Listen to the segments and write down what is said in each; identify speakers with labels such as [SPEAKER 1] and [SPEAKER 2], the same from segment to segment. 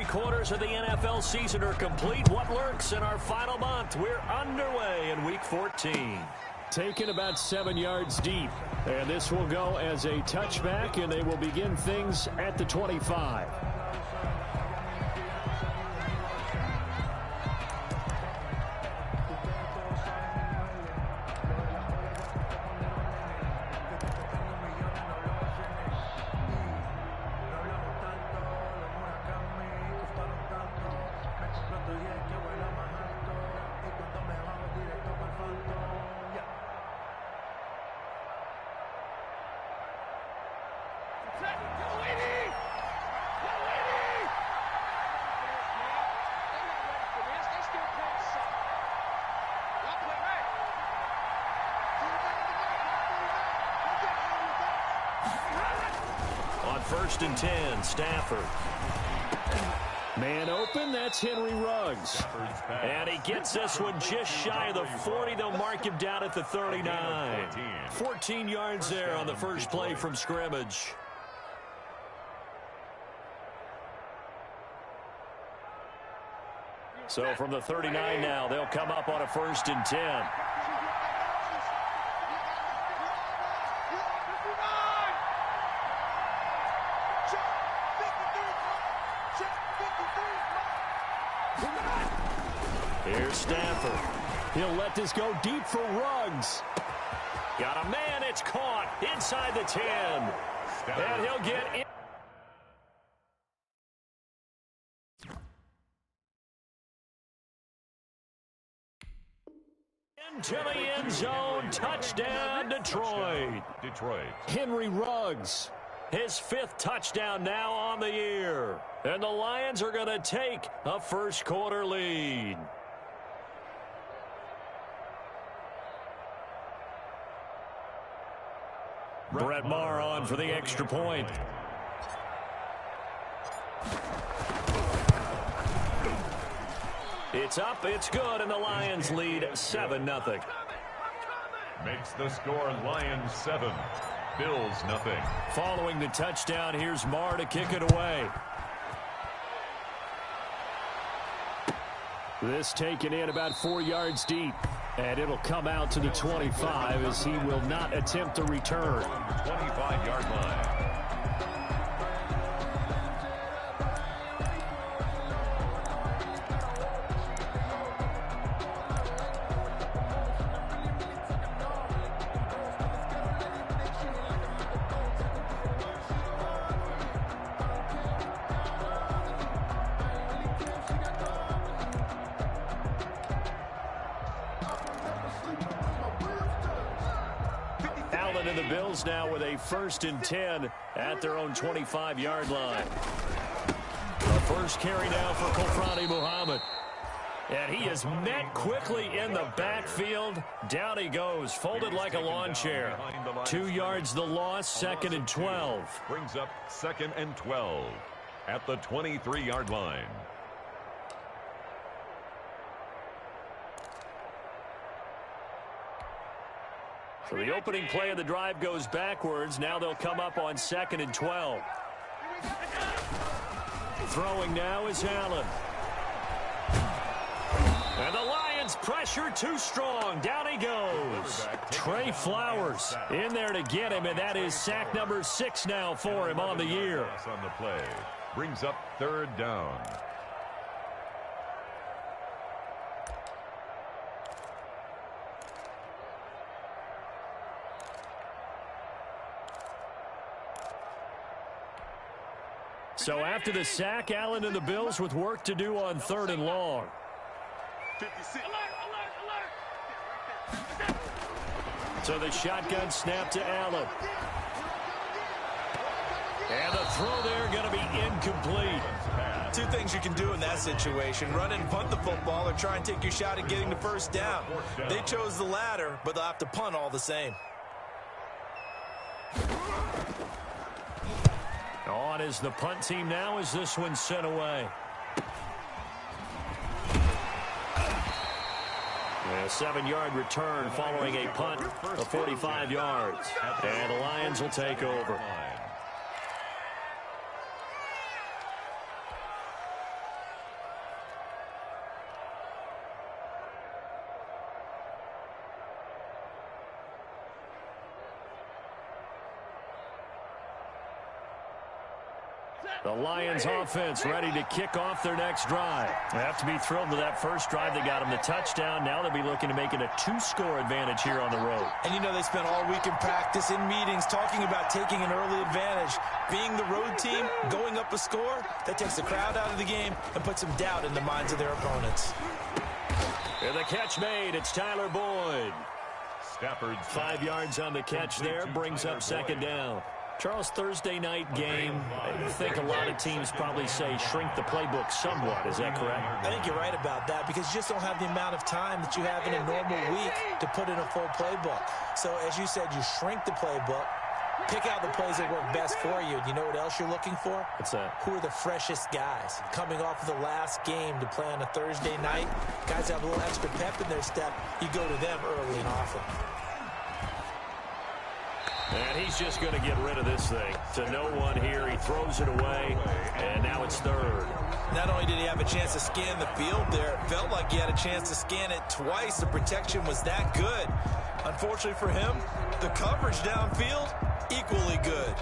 [SPEAKER 1] 3/4 of the NFL season are complete. What lurks in our final month? We're underway in Week 14.
[SPEAKER 2] Taken about 7 yards deep. And this will go as a touchback, and they will begin things at the 25.
[SPEAKER 1] On 1st and 10, Stafford.
[SPEAKER 2] Man open, that's Henry Ruggs.
[SPEAKER 1] And he gets this one just shy of the 40. They'll mark him down at the 39. 14 yards there on the first play from scrimmage. So from the 39 now, they'll come up on a 1st and 10. Here's Stafford.
[SPEAKER 2] He'll let this go deep for Ruggs.
[SPEAKER 1] Got a man, it's caught inside the 10. And he'll get in. Into the end zone. Touchdown, Detroit.
[SPEAKER 2] Henry Ruggs.
[SPEAKER 1] His 5th touchdown now on the year. And the Lions are going to take a first-quarter lead. Brett Maher on for the extra point. It's up, it's good, and the Lions lead 7-0.
[SPEAKER 3] Makes the score Lions 7, Bills 0.
[SPEAKER 1] Following the touchdown, here's Maher to kick it away.
[SPEAKER 2] This taken in about 4 yards deep. And it'll come out to the 25 as he will not attempt to return.
[SPEAKER 3] 25-yard line.
[SPEAKER 1] And the Bills now with a 1st and 10 at their own 25-yard line. The first carry now for Kofrani Muhammad. And he is met quickly in the backfield. Down he goes, folded like a lawn chair. 2 yards the loss, 2nd and 12.
[SPEAKER 3] Brings up 2nd and 12 at the 23-yard line.
[SPEAKER 1] So the opening play of the drive goes backwards. Now they'll come up on 2nd and 12. Throwing now is Allen. And the Lions pressure too strong. Down he goes. Trey Flowers in there to get him, and that is sack number 6 now for him on the year.
[SPEAKER 3] On the play. Brings up 3rd down.
[SPEAKER 1] So after the sack, Allen and the Bills with work to do on 3rd and long.
[SPEAKER 4] 56.
[SPEAKER 1] So the shotgun snap to Allen. And the throw there going to be incomplete.
[SPEAKER 5] 2 things you can do in that situation: run and punt the football, or try and take your shot at getting the 1st down. They chose the latter, but they'll have to punt all the same.
[SPEAKER 1] On is the punt team now as this one's sent away. A 7-yard return following a punt of 45 yards. And the Lions will take over.
[SPEAKER 2] The Lions offense ready to kick off their next drive. They have to be thrilled with that first drive. They got them the touchdown. Now they'll be looking to make it a 2-score advantage here on the road.
[SPEAKER 5] And you know they spent all week in practice, in meetings, talking about taking an early advantage. Being the road team, going up a score, that takes the crowd out of the game and puts some doubt in the minds of their opponents.
[SPEAKER 2] And the catch made. It's Tyler Boyd.
[SPEAKER 3] Stafford's
[SPEAKER 2] 5 yards on the catch there, brings up second down. Charles, Thursday night game, I think a lot of teams probably say shrink the playbook somewhat. Is that correct?
[SPEAKER 5] I think you're right about that because you just don't have the amount of time that you have in a normal week to put in a full playbook. So, as you said, you shrink the playbook, pick out the plays that work best for you. You know what else you're looking for?
[SPEAKER 2] What's that?
[SPEAKER 5] Who are the freshest guys? Coming off of the last game to play on a Thursday night, guys have a little extra pep in their step. You go to them early and often.
[SPEAKER 2] And he's just going to get rid of this thing. To no one here. He throws it away, and now it's third.
[SPEAKER 5] Not only did he have a chance to scan the field there, it felt like he had a chance to scan it twice. The protection was that good. Unfortunately for him, the coverage downfield, equally good.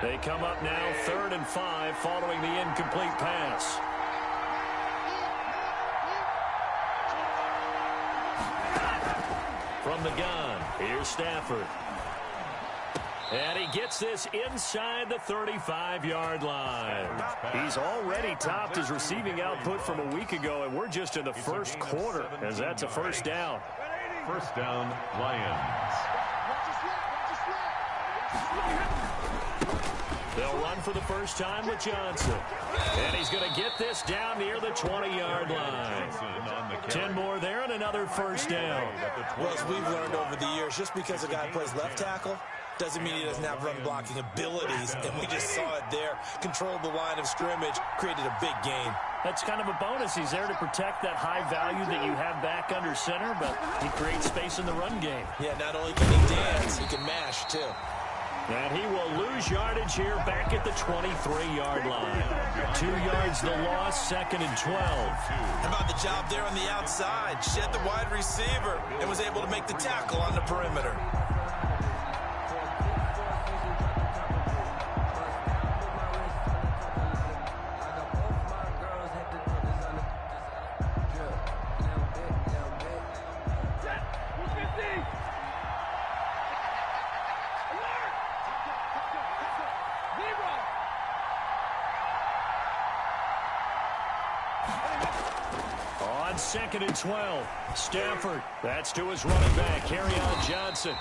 [SPEAKER 2] They come up now 3rd and 5 following the incomplete pass. From the gun, here's Stafford. And he gets this inside the 35-yard line. He's already topped his receiving output from a week ago, and we're just in the first quarter, as that's a first down.
[SPEAKER 3] First down, Lions.
[SPEAKER 2] They'll run for the first time with Johnson. And he's going to get this down near the 20-yard line. 10 more there and another first down.
[SPEAKER 5] Well, as we've learned over the years, just because a guy plays left tackle doesn't mean he doesn't have run-blocking abilities. And we just saw it there. Controlled the line of scrimmage, created a big gain.
[SPEAKER 2] That's kind of a bonus. He's there to protect that high value that you have back under center, but he creates space in the run game.
[SPEAKER 5] Yeah, not only can he dance, he can mash, too.
[SPEAKER 2] And he will lose yardage here back at the 23-yard line. 2 yards the loss, 2nd and 12.
[SPEAKER 5] How about the job there on the outside? Shed the wide receiver and was able to make the tackle on the perimeter.
[SPEAKER 2] On 2nd and 12, Stafford, that's to his running back, Kerryon Johnson.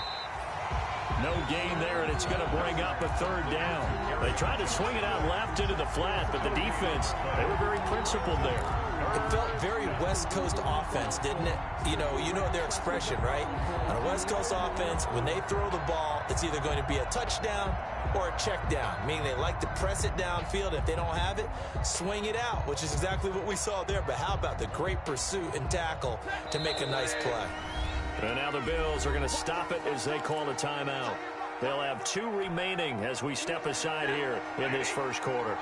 [SPEAKER 2] No gain there, and it's going to bring up a 3rd down. They tried to swing it out left into the flat, but the defense, they were very principled there.
[SPEAKER 5] It felt very West Coast offense, didn't it? You know their expression, right? On a West Coast offense, when they throw the ball, it's either going to be a touchdown or a check down, meaning they like to press it downfield. If they don't have it, swing it out, which is exactly what we saw there. But how about the great pursuit and tackle to make a nice play?
[SPEAKER 2] And now the Bills are going to stop it as they call a timeout. They'll have 2 remaining as we step aside here in this first quarter.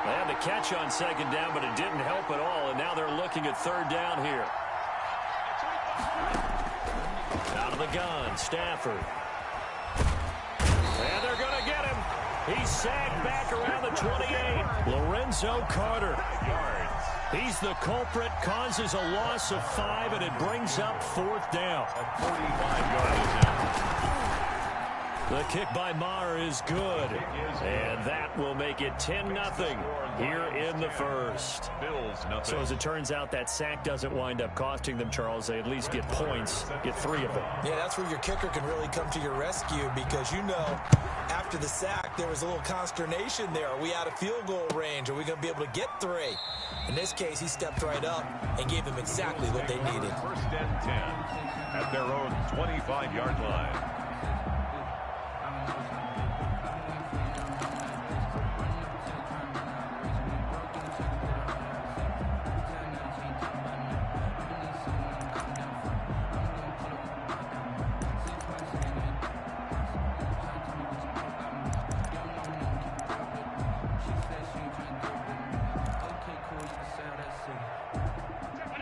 [SPEAKER 2] They had the catch on 2nd down, but it didn't help at all, and now they're looking at 3rd down here. Out of the gun, Stafford. And they're going to get him. He's sacked back around the 28. Lorenzo Carter. He's the culprit, causes a loss of 5, and it brings up 4th down.
[SPEAKER 3] 45 yards.
[SPEAKER 2] The kick by Maher is good, and that will make it 10-0 here in the first.
[SPEAKER 3] Bills nothing.
[SPEAKER 2] So as it turns out, that sack doesn't wind up costing them, Charles. They at least get points, get 3 of them.
[SPEAKER 5] Yeah, that's where your kicker can really come to your rescue because, after the sack, there was a little consternation there. Are we out of field goal range? Are we going to be able to get 3? In this case, he stepped right up and gave them exactly what they needed.
[SPEAKER 3] 1st and 10 at their own 25-yard line.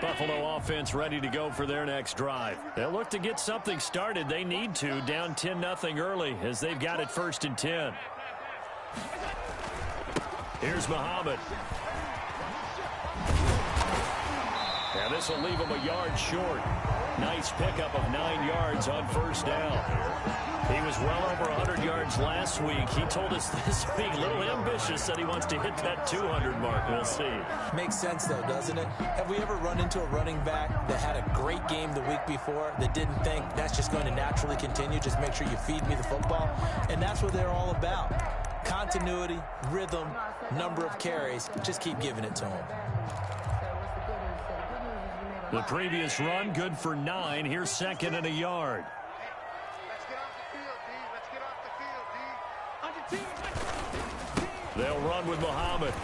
[SPEAKER 1] Buffalo offense ready to go for their next drive. They'll look to get something started. They need to, down 10-0 early as they've got it 1st and 10. Here's Muhammad. And this will leave him a yard short. Nice pickup of 9 yards on 1st down. He was well over 100 yards last week. He told us this week, a little ambitious, said he wants to hit that 200 mark. We'll see.
[SPEAKER 5] Makes sense, though, doesn't it? Have we ever run into a running back that had a great game the week before that didn't think that's just going to naturally continue? Just make sure you feed me the football. And that's what they're all about. Continuity, rhythm, number of carries. Just keep giving it to them.
[SPEAKER 1] The previous run, good for 9. Here's 2nd and a yard. They'll run with Muhammad.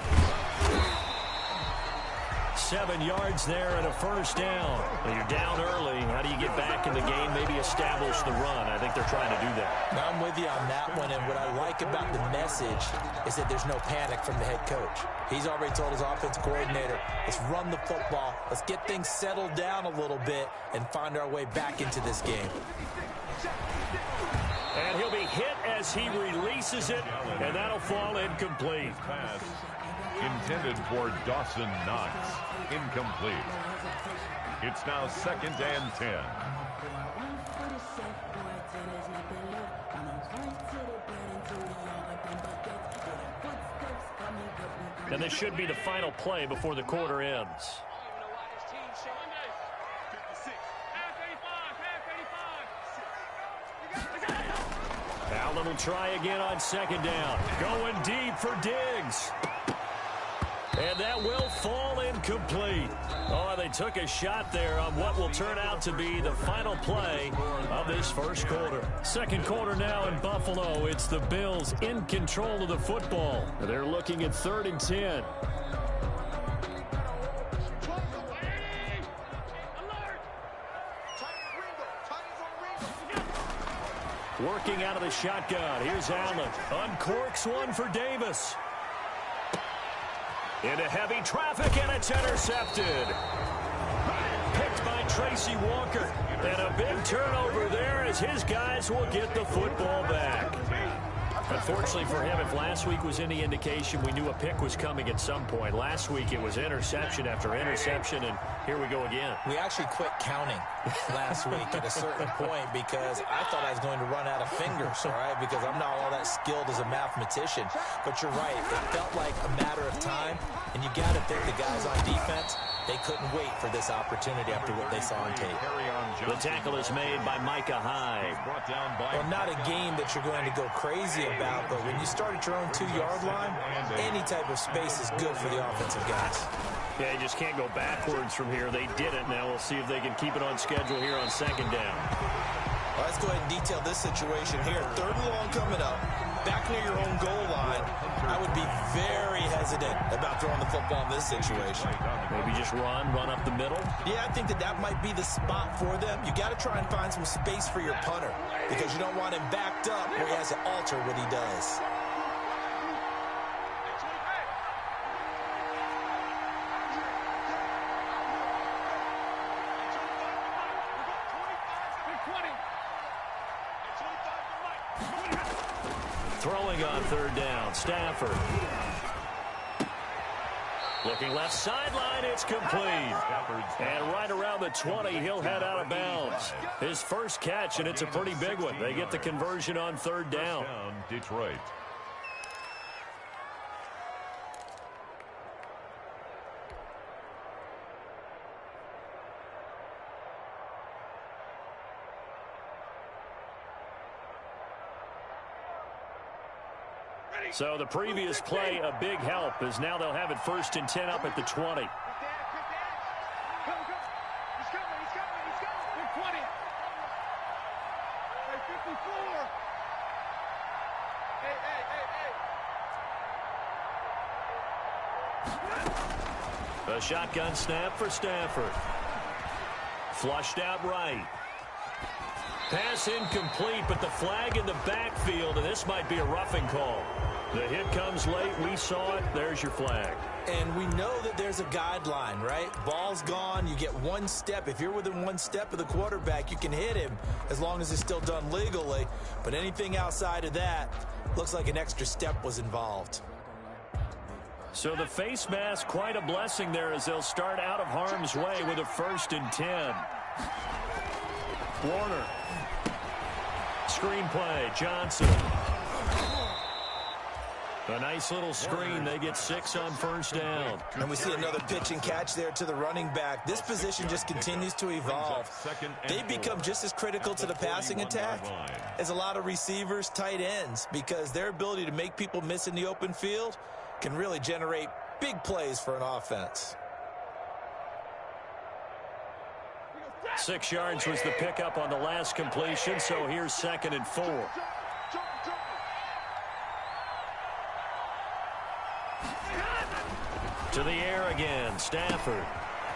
[SPEAKER 1] 7 yards there and a 1st down. When you're down early, how do you get back in the game? Maybe establish the run. I think they're trying to do that.
[SPEAKER 5] Now, I'm with you on that one, and what I like about the message is that there's no panic from the head coach. He's already told his offense coordinator, let's run the football, let's get things settled down a little bit and find our way back into this game.
[SPEAKER 1] And he'll be hit as he releases it, and that'll fall incomplete.
[SPEAKER 3] Pass intended for Dawson Knox. Incomplete. It's now 2nd and 10.
[SPEAKER 1] And this should be the final play before the quarter ends. Allen will try again on 2nd down. Going deep for Diggs. And that will fall incomplete. Oh, they took a shot there on what will turn out to be the final play of this 1st quarter. 2nd quarter now in Buffalo. It's the Bills in control of the football. They're looking at 3rd and 10. Working out of the shotgun. Here's Allen. Uncorks one for Davis. Into heavy traffic, and it's intercepted. Picked by Tracy Walker. And a big turnover there as his guys will get the football back. Unfortunately for him, if last week was any indication, we knew a pick was coming at some point. Last week it was interception after interception, and here we go again.
[SPEAKER 5] We actually quit counting last week at a certain point because I thought I was going to run out of fingers, all right, because I'm not all that skilled as a mathematician. But you're right. It felt like a matter of time, and you got to think the guys on defense, they couldn't wait for this opportunity after what they saw on tape.
[SPEAKER 1] The tackle is made by Micah Hyde.
[SPEAKER 5] Well, not a game that you're going to go crazy about, but when you start at your own 2-yard line, any type of space is good for the offensive guys.
[SPEAKER 1] Yeah, you just can't go backwards from here. They did it. Now we'll see if they can keep it on schedule here on 2nd down.
[SPEAKER 5] Well, let's go ahead and detail this situation here. 3rd and long coming up. Back near your own goal line, I would be very hesitant about throwing the football in this situation.
[SPEAKER 1] Maybe just run up the middle?
[SPEAKER 5] Yeah, I think that might be the spot for them. You got to try and find some space for your punter because you don't want him backed up where he has to alter what he does.
[SPEAKER 1] Throwing on 3rd down, Stafford. Looking left sideline, it's complete. And right around the 20, he'll head out of bounds. His first catch, and it's a pretty big one. They get the conversion on 3rd down.
[SPEAKER 3] Detroit.
[SPEAKER 1] So the previous play, a big help, as now they'll have it 1st and 10 up at the 20. A shotgun snap for Stafford. Flushed out right. Pass incomplete, but the flag in the backfield, and this might be a roughing call. The hit comes late. We saw it. There's your flag.
[SPEAKER 5] And we know that there's a guideline, right? Ball's gone. You get one step. If you're within one step of the quarterback, you can hit him as long as it's still done legally. But anything outside of that, looks like an extra step was involved.
[SPEAKER 1] So the face mask, quite a blessing there as they'll start out of harm's way with a 1st and 10. Warner. Screen play. Johnson. A nice little screen. They get 6 on 1st down.
[SPEAKER 5] And we see another pitch and catch there to the running back. This position just continues to evolve. They become just as critical to the passing attack as a lot of receivers, tight ends, because their ability to make people miss in the open field can really generate big plays for an offense.
[SPEAKER 1] 6 yards was the pickup on the last completion, so here's 2nd and 4. To the air again, Stafford.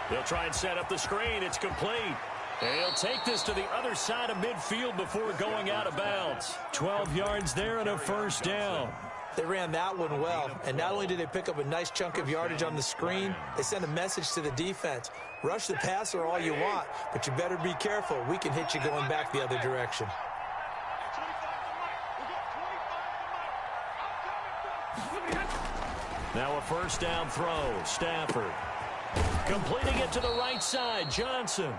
[SPEAKER 1] He'll try and set up the screen. It's complete. And he'll take this to the other side of midfield before going out of bounds. 12 yards there and a 1st down.
[SPEAKER 5] They ran that one well, and not only did they pick up a nice chunk of yardage on the screen, they sent a message to the defense. Rush the passer all you want, but you better be careful. We can hit you going back the other direction.
[SPEAKER 1] Now a 1st down throw. Stafford. Completing it to the right side. Johnson.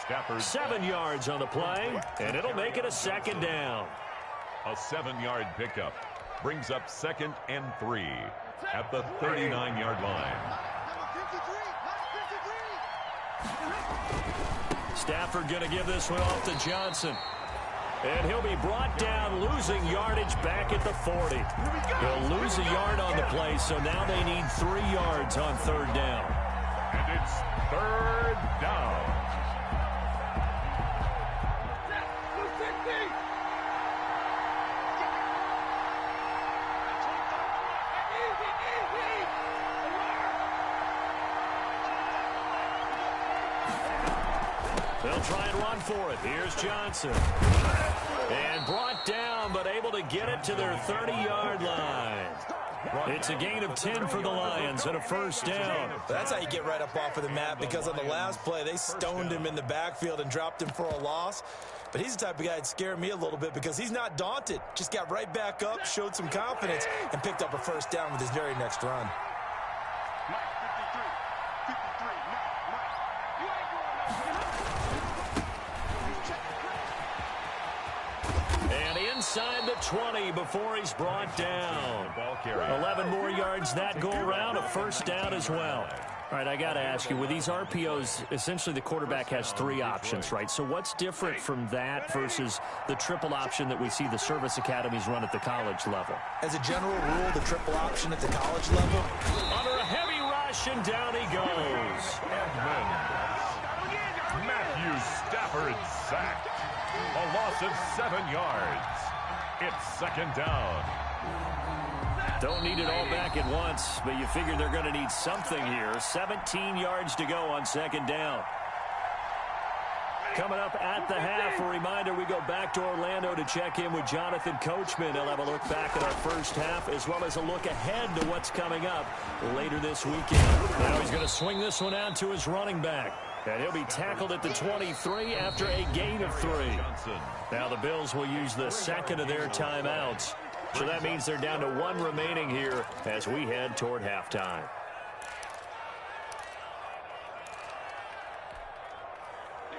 [SPEAKER 3] Stafford.
[SPEAKER 1] 7 yards on the play, and it'll make it a 2nd down.
[SPEAKER 3] A 7-yard pickup brings up 2nd and 3 at the 39-yard line.
[SPEAKER 1] Stafford going to give this one off to Johnson. And he'll be brought down, losing yardage back at the 40. He'll lose a yard on the play, so now they need 3 yards on 3rd down.
[SPEAKER 3] And it's 3rd down.
[SPEAKER 1] They'll try and run for it. Here's Johnson. And brought down, but able to get it to their 30-yard line. It's a gain of 10 for the Lions and a 1st down.
[SPEAKER 5] That's how you get right up off of the mat, because on the last play, they stoned him in the backfield and dropped him for a loss. But he's the type of guy that scared me a little bit because he's not daunted. Just got right back up, showed some confidence, and picked up a 1st down with his very next run.
[SPEAKER 1] Inside the 20 before he's brought down. 11 more yards that go around, a 1st down as well. All right, I got to ask you, with these RPOs, essentially the quarterback has 3 options, right? So what's different from that versus the triple option that we see the service academies run at the college level?
[SPEAKER 5] As a general rule, the triple option at the college level.
[SPEAKER 1] Under a heavy rush, and down he goes.
[SPEAKER 3] Matthew Stafford sacked. A loss of 7 yards. It's 2nd down.
[SPEAKER 1] Don't need it all back at once, but you figure they're going to need something here. 17 yards to go on 2nd down. Coming up at the half, a reminder, we go back to Orlando to check in with Jonathan Coachman. He'll have a look back at our 1st half as well as a look ahead to what's coming up later this weekend. Now he's going to swing this one out to his running back. And he'll be tackled at the 23 after a gain of 3. Now the Bills will use the 2nd of their timeouts. So that means they're down to 1 remaining here as we head toward halftime.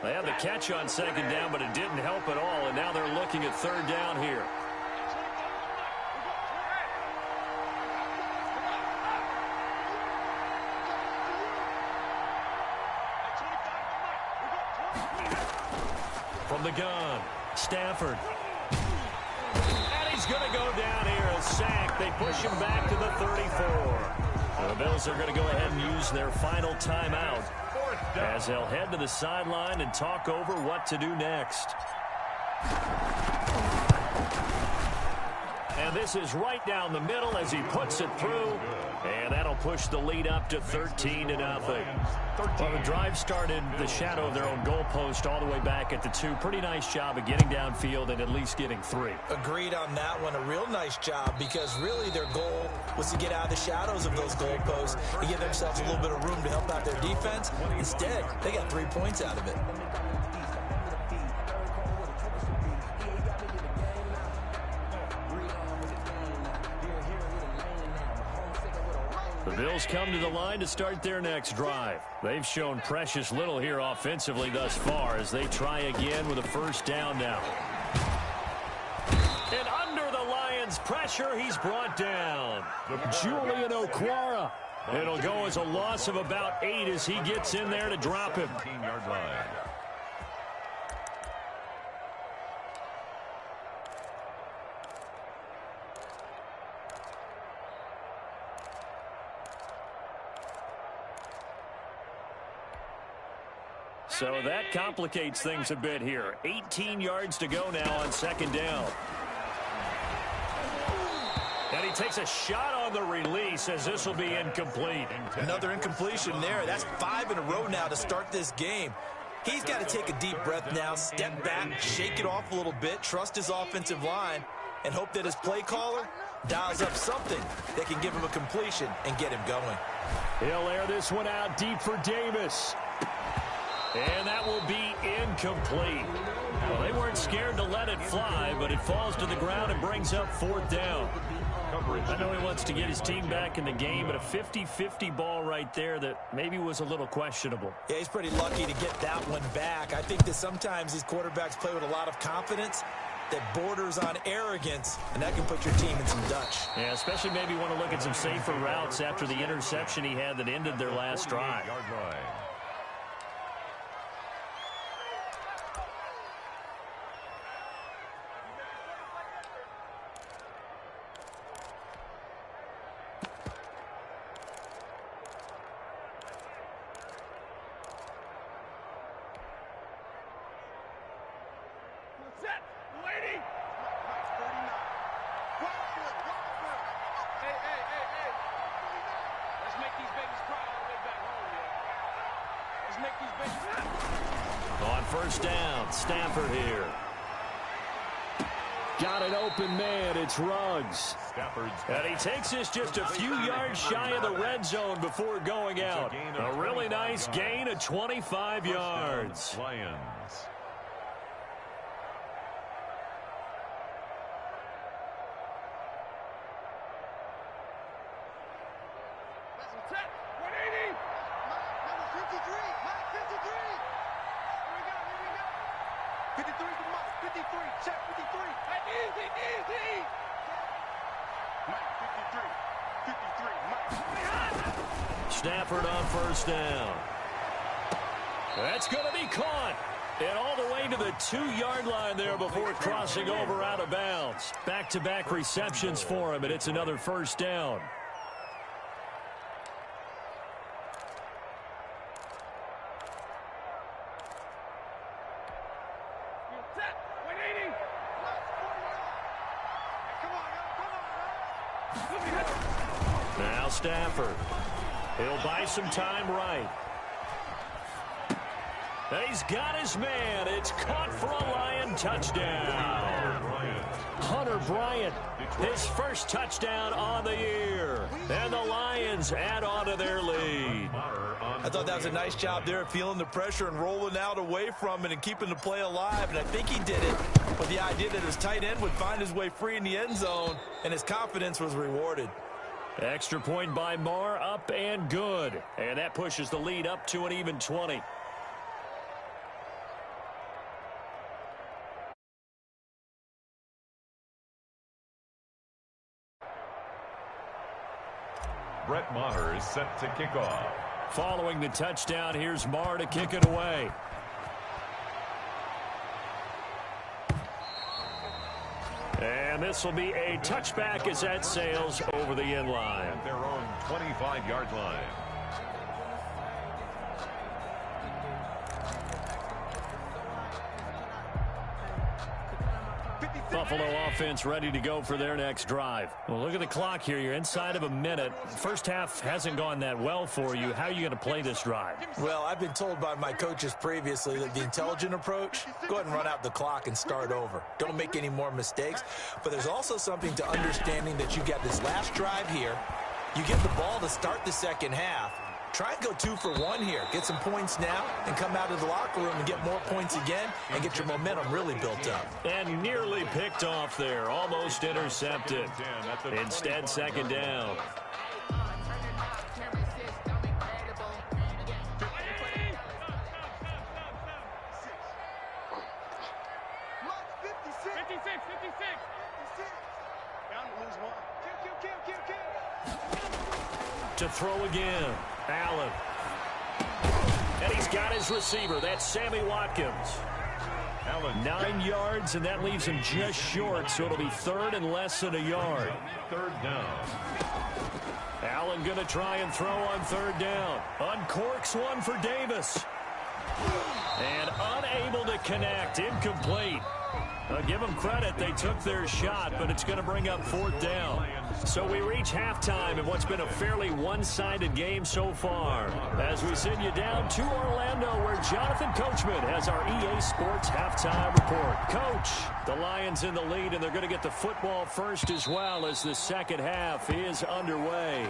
[SPEAKER 1] They had the catch on 2nd down, but it didn't help at all. And now they're looking at 3rd down here. From the gun, Stafford. And he's going to go down here, a sack. They push him back to the 34. The Bills are going to go ahead and use their final timeout as they'll head to the sideline and talk over what to do next. And this is right down the middle as he puts it through. And that'll push the lead up to 13-0. Well, the drive started the shadow of their own goalpost all the way back at the 2. Pretty nice job of getting downfield and at least getting 3.
[SPEAKER 5] Agreed on that one. A real nice job because really their goal was to get out of the shadows of those goalposts and give themselves a little bit of room to help out their defense. Instead, they got 3 points out of it.
[SPEAKER 1] The Bills come to the line to start their next drive. They've shown precious little here offensively thus far as they try again with a first down now. And under the Lions' pressure, he's brought down. Julian Okwara. It'll go as a loss of about 8 as he gets in there to drop him.
[SPEAKER 3] 15-yard line.
[SPEAKER 1] So that complicates things a bit here. 18 yards to go now on second down. And he takes a shot on the release as this will be incomplete.
[SPEAKER 5] Another incompletion there. That's 5 in a row now to start this game. He's got to take a deep breath now, step back, shake it off a little bit, trust his offensive line, and hope that his play caller dials up something that can give him a completion and get him going.
[SPEAKER 1] He'll air this one out deep for Davis. And that will be incomplete. Well, they weren't scared to let it fly, but it falls to the ground and brings up 4th down. I know he wants to get his team back in the game, but a 50-50 ball right there that maybe was a little questionable.
[SPEAKER 5] Yeah, he's pretty lucky to get that one back. I think that sometimes these quarterbacks play with a lot of confidence that borders on arrogance, and that can put your team in some Dutch.
[SPEAKER 1] Yeah, especially maybe want to look at some safer routes after the interception he had that ended their last drive. On first down, Stafford here. Got an open man, it's Ruggs. And he takes this just a few yards shy of the red zone before going out. A really nice gain of 25 yards.
[SPEAKER 3] Lions.
[SPEAKER 1] Stafford on first down. That's going to be caught. And all the way to the 2-yard line there before crossing over out of bounds. Back-to-back receptions for him, and it's another first down. Now Stafford. He'll buy some time right. He's got his man. It's caught for a Lion touchdown. Hunter Bryant, his first touchdown on the year. And the Lions add on to their lead.
[SPEAKER 5] I thought that was a nice job there of feeling the pressure and rolling out away from it and keeping the play alive. And I think he did it with the idea that his tight end would find his way free in the end zone, and his confidence was rewarded.
[SPEAKER 1] Extra point by Marr, up and good. And that pushes the lead up to an even 20.
[SPEAKER 3] Brett Maher is set to kick off.
[SPEAKER 1] Following the touchdown, here's Marr to kick it away. And this will be a touchback as that sails over the end line.
[SPEAKER 3] At their own 25-yard line.
[SPEAKER 1] Buffalo offense ready to go for their next drive. Well, look at the clock here. You're inside of a minute. First half hasn't gone that well for you. How are you going to play this drive?
[SPEAKER 5] Well, I've been told by my coaches previously that the intelligent approach, go ahead and run out the clock and start over. Don't make any more mistakes. But there's also something to understanding that you got this last drive here. You get the ball to start the second half. Try and go 2 for 1 here. Get some points now and come out of the locker room and get more points again and get your momentum really built up.
[SPEAKER 1] And nearly picked off there. Almost intercepted. Instead, second down. To throw again. Allen. And he's got his receiver. That's Sammy Watkins.
[SPEAKER 3] Allen
[SPEAKER 1] 9 yards, and that leaves him just short, so it'll be third and less than a yard.
[SPEAKER 3] Third down.
[SPEAKER 1] Allen going to try and throw on third down. Uncorks one for Davis. And unable to connect. Incomplete. Give them credit. They took their shot, but it's going to bring up fourth down. So we reach halftime in what's been a fairly one-sided game so far. As we send you down to Orlando, where Jonathan Coachman has our EA Sports halftime report. Coach, the Lions in the lead, and they're going to get the football first as well as the second half is underway.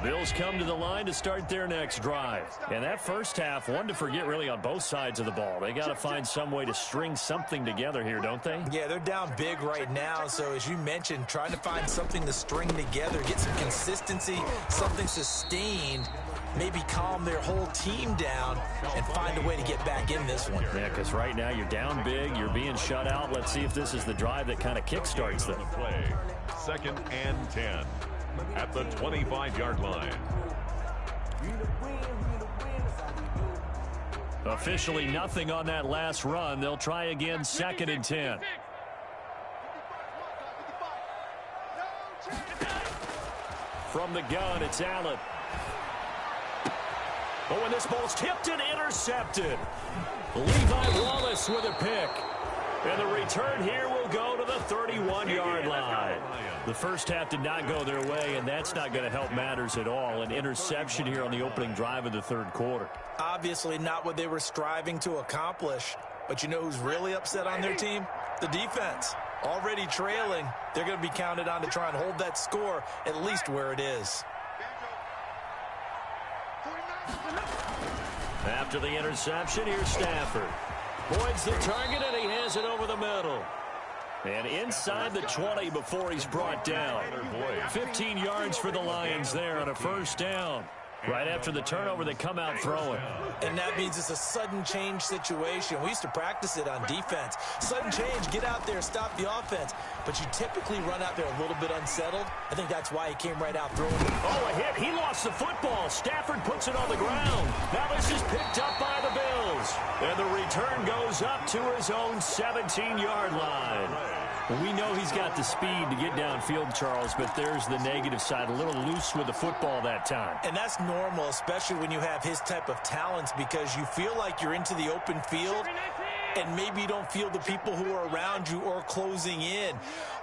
[SPEAKER 1] Bills come to the line to start their next drive. And that first half, one to forget really on both sides of the ball. They got to find some way to string something together here, don't they?
[SPEAKER 5] Yeah, they're down big right now. So as you mentioned, trying to find something to string together, get some consistency, something sustained, maybe calm their whole team down and find a way to get back in this one.
[SPEAKER 1] Yeah, because right now you're down big, you're being shut out. Let's see if this is the drive that kind of kickstarts them.
[SPEAKER 3] Play. 2nd and 10. At the 25-yard line.
[SPEAKER 1] Officially nothing on that last run. They'll try again 2nd and 10. From the gun, it's Allen. Oh, and this ball's tipped and intercepted. Levi Wallace with a pick. And the return here will go to the 31-yard line. The first half did not go their way, and that's not going to help matters at all. An interception here on the opening drive of the third quarter.
[SPEAKER 5] Obviously not what they were striving to accomplish. But you know who's really upset on their team? The defense. Already trailing. They're going to be counted on to try and hold that score at least where it is.
[SPEAKER 1] After the interception, here's Stafford. Boyd's the target, and he has it over the middle. And inside the 20 before he's brought down. 15 yards for the Lions there on a first down. Right after the turnover, they come out throwing.
[SPEAKER 5] And that means it's a sudden change situation. We used to practice it on defense. Sudden change, get out there, stop the offense. But you typically run out there a little bit unsettled. I think that's why he came right out throwing.
[SPEAKER 1] Oh, a hit. He lost the football. Stafford puts it on the ground. Now this is picked up by the Bills. And the return goes up to his own 17-yard line. We know he's got the speed to get downfield, Charles, but there's the negative side. A little loose with the football that time.
[SPEAKER 5] And that's normal, especially when you have his type of talents, because you feel like you're into the open field and maybe you don't feel the people who are around you or closing in.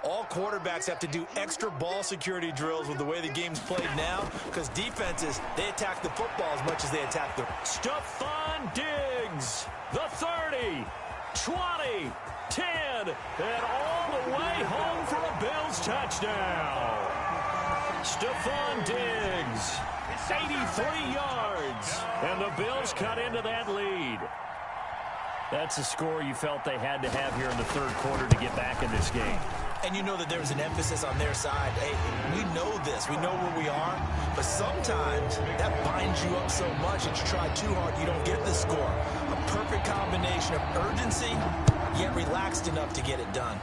[SPEAKER 5] All quarterbacks have to do extra ball security drills with the way the game's played now, because defenses, they attack the football as much as they attack the...
[SPEAKER 1] Stephon Diggs, the 30, 20, 10, and all the way home for a Bills touchdown. Stephon Diggs, 83 yards, and the Bills cut into that lead. That's a score you felt they had to have here in the third quarter to get back in this game.
[SPEAKER 5] And you know that there was an emphasis on their side. Hey, we know this. We know where we are. But sometimes that binds you up so much that you try too hard, you don't get the score. A perfect combination of urgency, yet relaxed enough to get it done.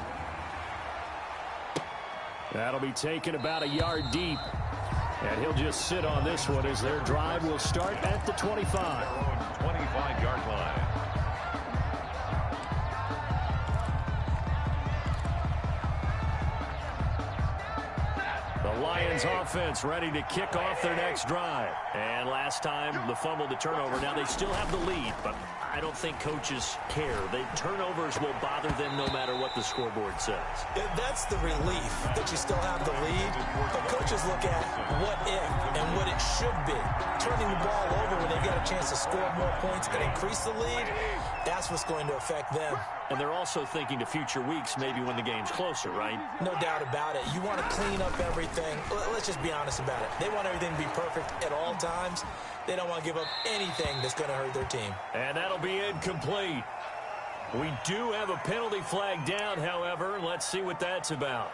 [SPEAKER 1] That'll be taken about a yard deep. And he'll just sit on this one as their drive will start at the 25.
[SPEAKER 3] 25-yard line.
[SPEAKER 1] The Lions offense ready to kick off their next drive. And last time, the fumble, the turnover. Now they still have the lead, but I don't think coaches care. The turnovers will bother them no matter what the scoreboard says.
[SPEAKER 5] That's the relief that you still have the lead. But coaches look at what if and what it should be. Turning the ball over when they get a chance to score more points and increase the lead, that's what's going to affect them.
[SPEAKER 1] And they're also thinking to future weeks, maybe when the game's closer, right?
[SPEAKER 5] No doubt about it. You want to clean up everything. Let's just be honest about it. They want everything to be perfect at all times. They don't want to give up anything that's going to hurt their team.
[SPEAKER 1] And that'll be incomplete. We do have a penalty flag down, however. Let's see what that's about.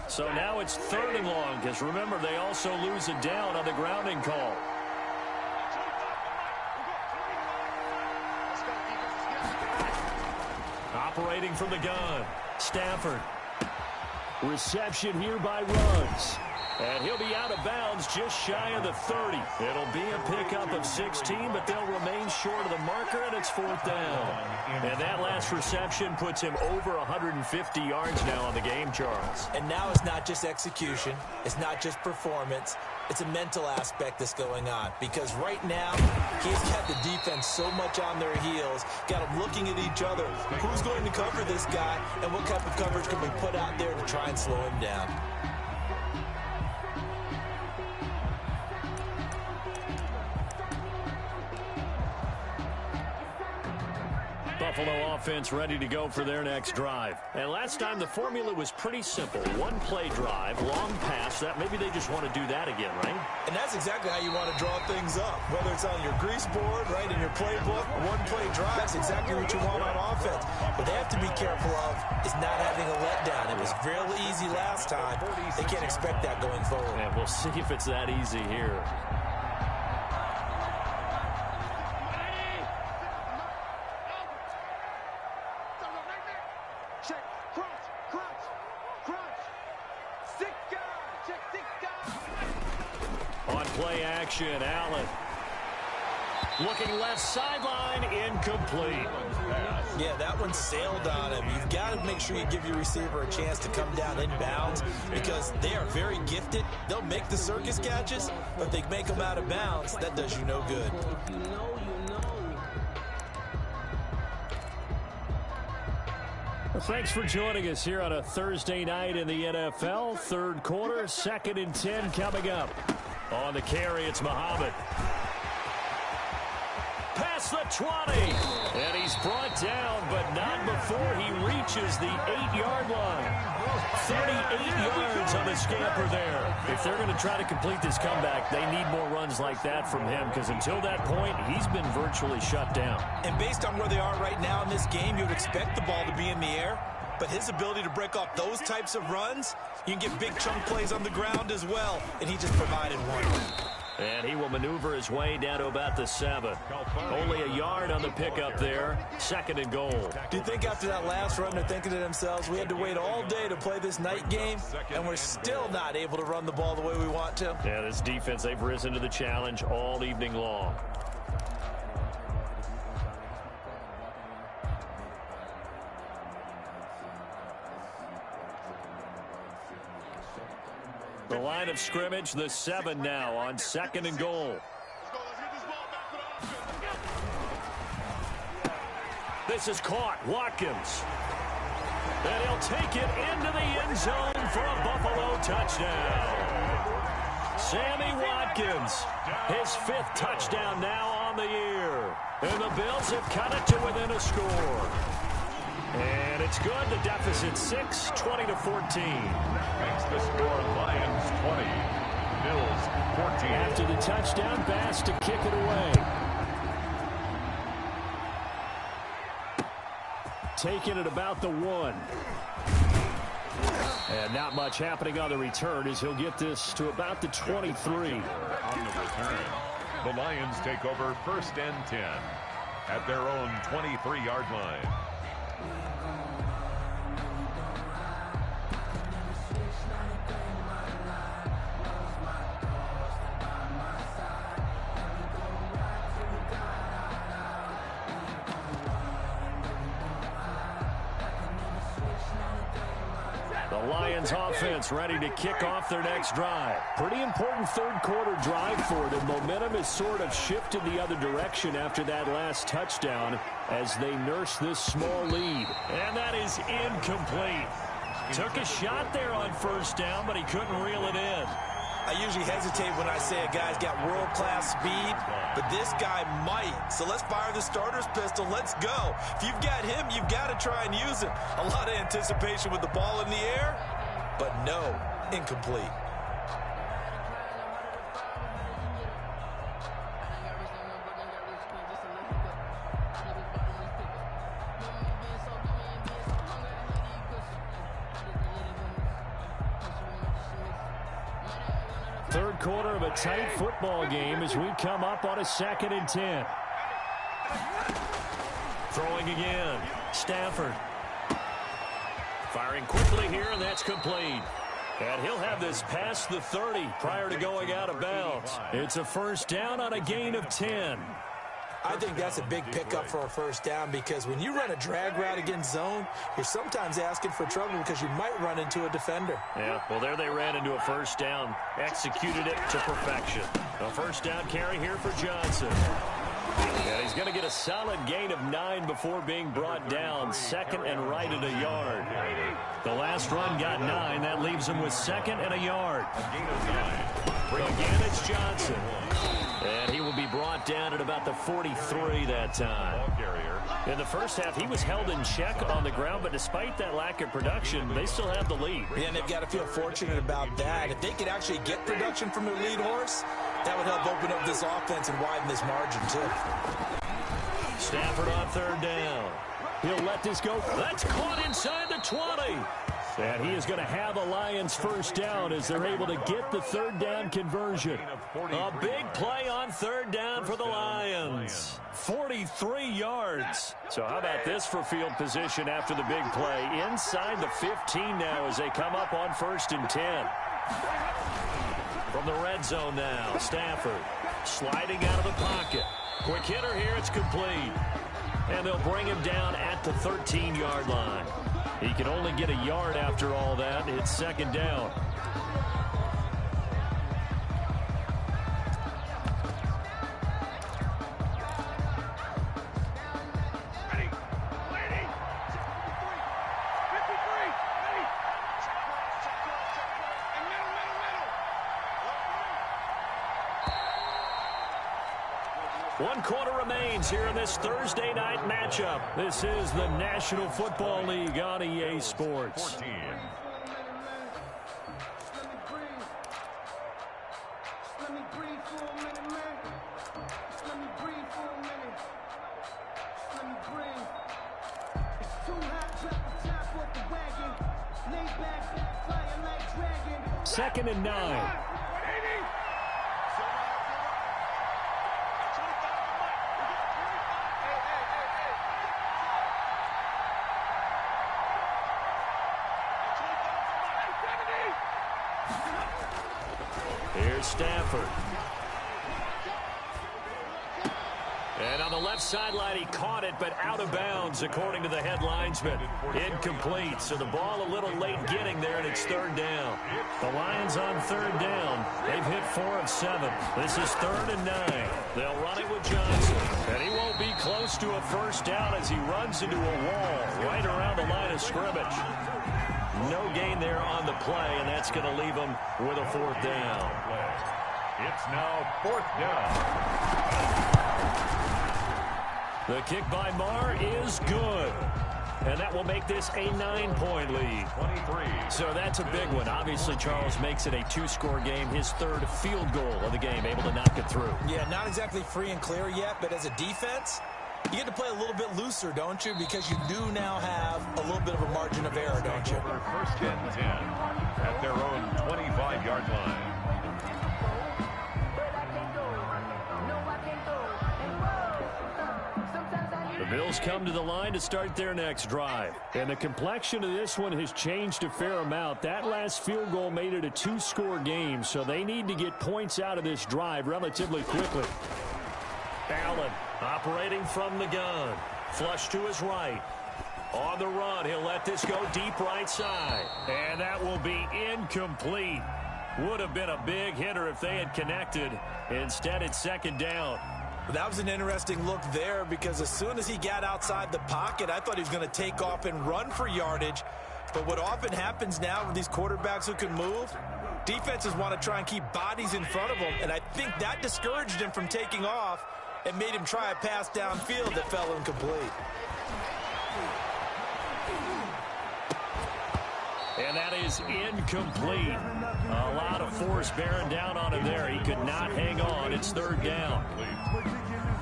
[SPEAKER 1] So now it's 3rd and long, because remember, they also lose it down on the grounding call. Operating from the gun, Stafford. Reception here by Ruggs. And he'll be out of bounds just shy of the 30. It'll be a pickup of 16, but they'll remain short of the marker, and it's 4th down. And that last reception puts him over 150 yards now on the game, Charles.
[SPEAKER 5] And now it's not just execution. It's not just performance. It's a mental aspect that's going on. Because right now, he's got the defense so much on their heels, got them looking at each other. Who's going to cover this guy, and what type of coverage can we put out there to try and slow him down?
[SPEAKER 1] Buffalo offense ready to go for their next drive. And last time the formula was pretty simple. One play drive, long pass. That maybe they just want to do that again, right?
[SPEAKER 5] And that's exactly how you want to draw things up. Whether it's on your grease board, right, in your playbook, one play drive is exactly what you want on offense. What they have to be careful of is not having a letdown. It was real easy last time. They can't expect that going forward.
[SPEAKER 1] And we'll see if it's that easy here. Allen looking left sideline, incomplete.
[SPEAKER 5] Yeah, that one sailed on him. You've got to make sure you give your receiver a chance to come down inbounds because they are very gifted. They'll make the circus catches, but if they make them out of bounds, that does you no good.
[SPEAKER 1] Well, thanks for joining us here on a Thursday night in the NFL. Third quarter, 2nd and 10 coming up. On the carry, it's Muhammad. Past the 20. And he's brought down, but not before he reaches the 8-yard line. 38 yards on the scamper there. If they're going to try to complete this comeback, they need more runs like that from him because until that point, he's been virtually shut down.
[SPEAKER 5] And based on where they are right now in this game, you would expect the ball to be in the air. But his ability to break off those types of runs, you can get big chunk plays on the ground as well, and he just provided one.
[SPEAKER 1] And he will maneuver his way down to about the 7. Only a yard on the pickup there. 2nd and goal.
[SPEAKER 5] Do you think after that last run they're thinking to themselves, we had to wait all day to play this night game, and we're still not able to run the ball the way we want to?
[SPEAKER 1] Yeah, this defense, they've risen to the challenge all evening long. The line of scrimmage, the 7 now on 2nd and goal. This is caught. Watkins. And he'll take it into the end zone for a Buffalo touchdown. Sammy Watkins, his 5th touchdown now on the year. And the Bills have cut it to within a score. And it's good. The deficit 6, 20-14.
[SPEAKER 3] Makes the score Lions 20, Bills 14.
[SPEAKER 1] After the touchdown, Bass to kick it away. Taking it about the 1. And not much happening on the return as he'll get this to about the 23.
[SPEAKER 3] On the return, the Lions take over 1st and 10 at their own 23-yard line.
[SPEAKER 1] The Lions offense ready to kick off their next drive. Pretty important third quarter drive for them. Momentum has sort of shifted the other direction after that last touchdown as they nurse this small lead. And that is incomplete. Took a shot there on first down, but he couldn't reel it in.
[SPEAKER 5] I usually hesitate when I say a guy's got world-class speed, but this guy might. So let's fire the starter's pistol. Let's go. If you've got him, you've got to try and use him. A lot of anticipation with the ball in the air, but no, incomplete.
[SPEAKER 1] Third quarter of a tight football game as we come up on a 2nd and 10. Throwing again. Stafford. Firing quickly here, and that's complete. And he'll have this past the 30 prior to going out of bounds. It's a first down on a gain of 10.
[SPEAKER 5] I think that's a big pickup for a first down because when you run a drag route against zone, you're sometimes asking for trouble because you might run into a defender.
[SPEAKER 1] Yeah, well, there they ran into a first down. Executed it to perfection. A first down carry here for Johnson. And he's going to get a solid gain of 9 before being brought down. 2nd and right at a yard. The last run got 9. That leaves him with 2nd and a yard.
[SPEAKER 3] A gain of 9.
[SPEAKER 1] Again, it's Johnson. And he will be brought down at about the 43 that time. In the first half, he was held in check on the ground, but despite that lack of production, they still have the lead.
[SPEAKER 5] Yeah, and they've got to feel fortunate about that. If they could actually get production from their lead horse, that would help open up this offense and widen this margin, too.
[SPEAKER 1] Stafford on 3rd down. He'll let this go. That's caught inside the 20. And he is going to have a Lions first down as they're able to get the 3rd down conversion. A big play on 3rd down for the Lions. 43 yards. So how about this for field position after the big play? Inside the 15 now as they come up on 1st and 10. From the red zone now, Stafford sliding out of the pocket. Quick hitter here, it's complete. And they'll bring him down at the 13-yard line. He can only get a yard after all that. It's 2nd down. One quarter remains here in this Thursday night matchup. This is the National Football League on EA Sports.
[SPEAKER 3] 14.
[SPEAKER 1] Second and 9. Here's Stafford. And on the left sideline, he caught it, but out of bounds, according to the head linesman. Incomplete, so the ball a little late getting there, and it's 3rd down. The Lions on 3rd down. They've hit 4 of 7. This is 3rd and 9. They'll run it with Johnson. And he won't be close to a first down as he runs into a wall right around the line of scrimmage. No gain there on the play, and that's going to leave him with a 4th down.
[SPEAKER 3] It's now 4th down.
[SPEAKER 1] The kick by Marr is good. And that will make this a 9-point lead.
[SPEAKER 3] 23.
[SPEAKER 1] So that's a big one. Obviously, Charles makes it a 2-score game. His 3rd field goal of the game, able to knock it through.
[SPEAKER 5] Yeah, not exactly free and clear yet, but as a defense, you get to play a little bit looser, don't you? Because you do now have a little bit of a margin of error, don't you?
[SPEAKER 3] First and 10 at their own 25-yard line.
[SPEAKER 1] The Bills come to the line to start their next drive. And the complexion of this one has changed a fair amount. That last field goal made it a 2-score game, so they need to get points out of this drive relatively quickly. Allen operating from the gun. Flush to his right. On the run, he'll let this go deep right side. And that will be incomplete. Would have been a big hitter if they had connected. Instead, it's second down.
[SPEAKER 5] That was an interesting look there because as soon as he got outside the pocket, I thought he was going to take off and run for yardage. But what often happens now with these quarterbacks who can move, defenses want to try and keep bodies in front of them, and I think that discouraged him from taking off and made him try a pass downfield that fell incomplete.
[SPEAKER 1] And that is incomplete. A lot of force bearing down on him there. He could not hang on. It's third down.